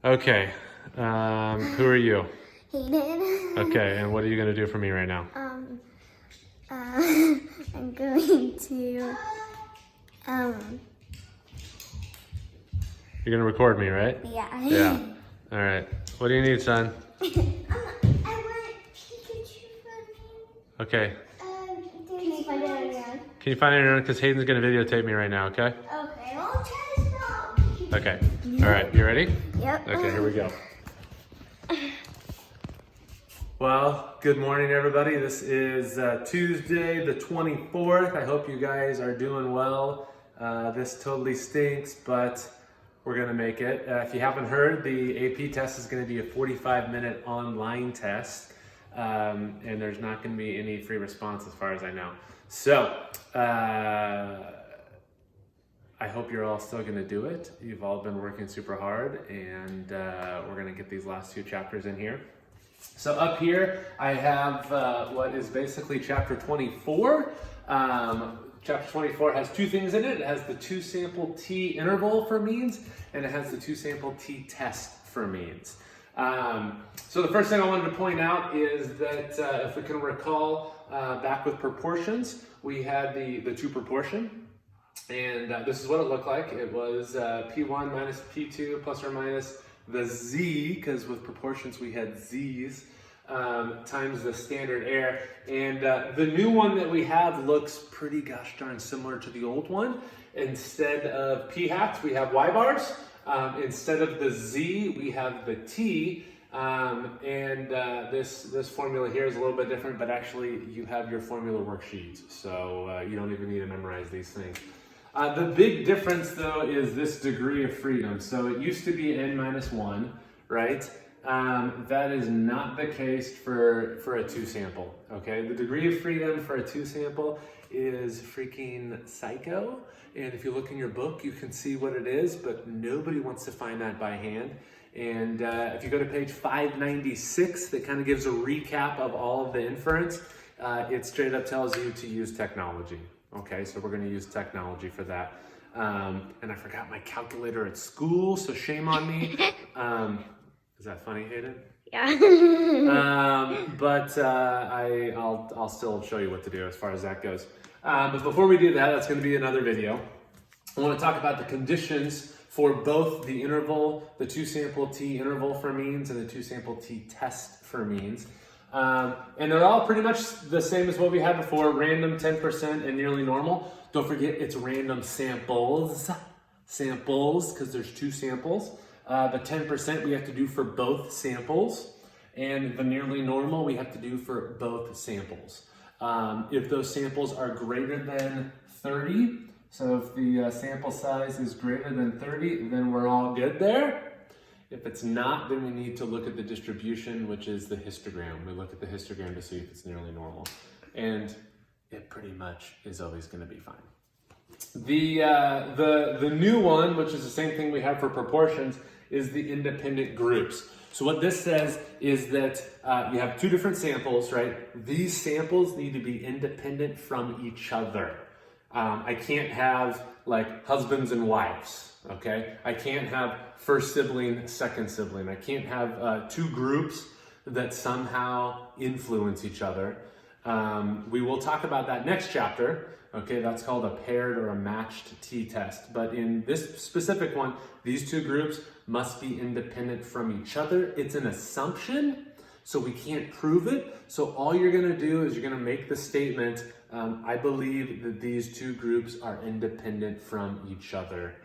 Okay. Who are you? Hayden. Okay, and what are you going to do for me right now? I'm going to, You're going to record me, right? yeah. Yeah. All right. What do you need, son? I want Pikachu for me. Okay. Can you find it on your own? Can you find anyone? Because Hayden's going to videotape me right now, okay? Okay, I'll try to stop. Okay. All right. You ready? Yep. Okay, here we go. Well, good morning, everybody. This is Tuesday, the 24th. I hope you guys are doing well. This totally stinks, but we're going to make it. If you haven't heard, the AP test is going to be a 45-minute online test, and there's not going to be any free response as far as I know. So, I hope you're all still going to do it. You've all been working super hard, and we're going to get these last two chapters in here. So up here, I have what is basically chapter 24. Chapter 24 has two things in it. It has the two sample t interval for means, and it has the two sample t test for means. So the first thing I wanted to point out is that if we can recall back with proportions, we had the two proportion, and this is what it looked like. It was P1 minus P2 plus or minus the z, because with proportions we had z's, times the standard error. And the new one that we have looks pretty gosh darn similar to the old one. Instead of p hats, we have y bars. Instead of the z, we have the t. This formula here is a little bit different, but actually you have your formula worksheets, so you don't even need to memorize these things. The big difference, though, is this degree of freedom. So it used to be n minus 1, right? That is not the case for a two sample, okay? The degree of freedom for a two sample is freaking psycho. And if you look in your book, you can see what it is, but nobody wants to find that by hand. And if you go to page 596, that kind of gives a recap of all of the inference. It straight up tells you to use technology. Okay, so we're going to use technology for that. And I forgot my calculator at school, so shame on me. Is that funny, Hayden? Yeah. I'll still show you what to do as far as that goes. But before we do that, that's going to be another video. I want to talk about the conditions for both the interval, the two sample t interval for means, and the two sample t test for means. And they're all pretty much the same as what we had before, random 10% and nearly normal. Don't forget it's random samples, because there's two samples. The 10% we have to do for both samples, and the nearly normal we have to do for both samples. If those samples are greater than 30, so if the sample size is greater than 30, then we're all good there. If it's not, then we need to look at the distribution, which is the histogram. We look at the histogram to see if it's nearly normal. And it pretty much is always going to be fine. The new one, which is the same thing we have for proportions, is the independent groups. So what this says is that you have two different samples, right? These samples need to be independent from each other. I can't have like husbands and wives, okay? I can't have first sibling, second sibling. I can't have two groups that somehow influence each other. We will talk about that next chapter, okay? That's called a paired or a matched t-test. But in this specific one, these two groups must be independent from each other. It's an assumption, so we can't prove it. So all you're gonna do is you're gonna make the statement, I believe that these two groups are independent from each other.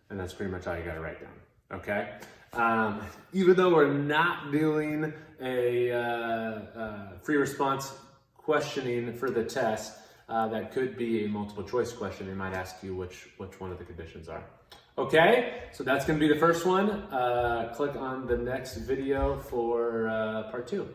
And that's pretty much all you gotta write down, okay? Even though we're not doing a free response questioning for the test, that could be a multiple choice question. They might ask you which one of the conditions are. Okay, so that's gonna be the first one. Click on the next video for part 2.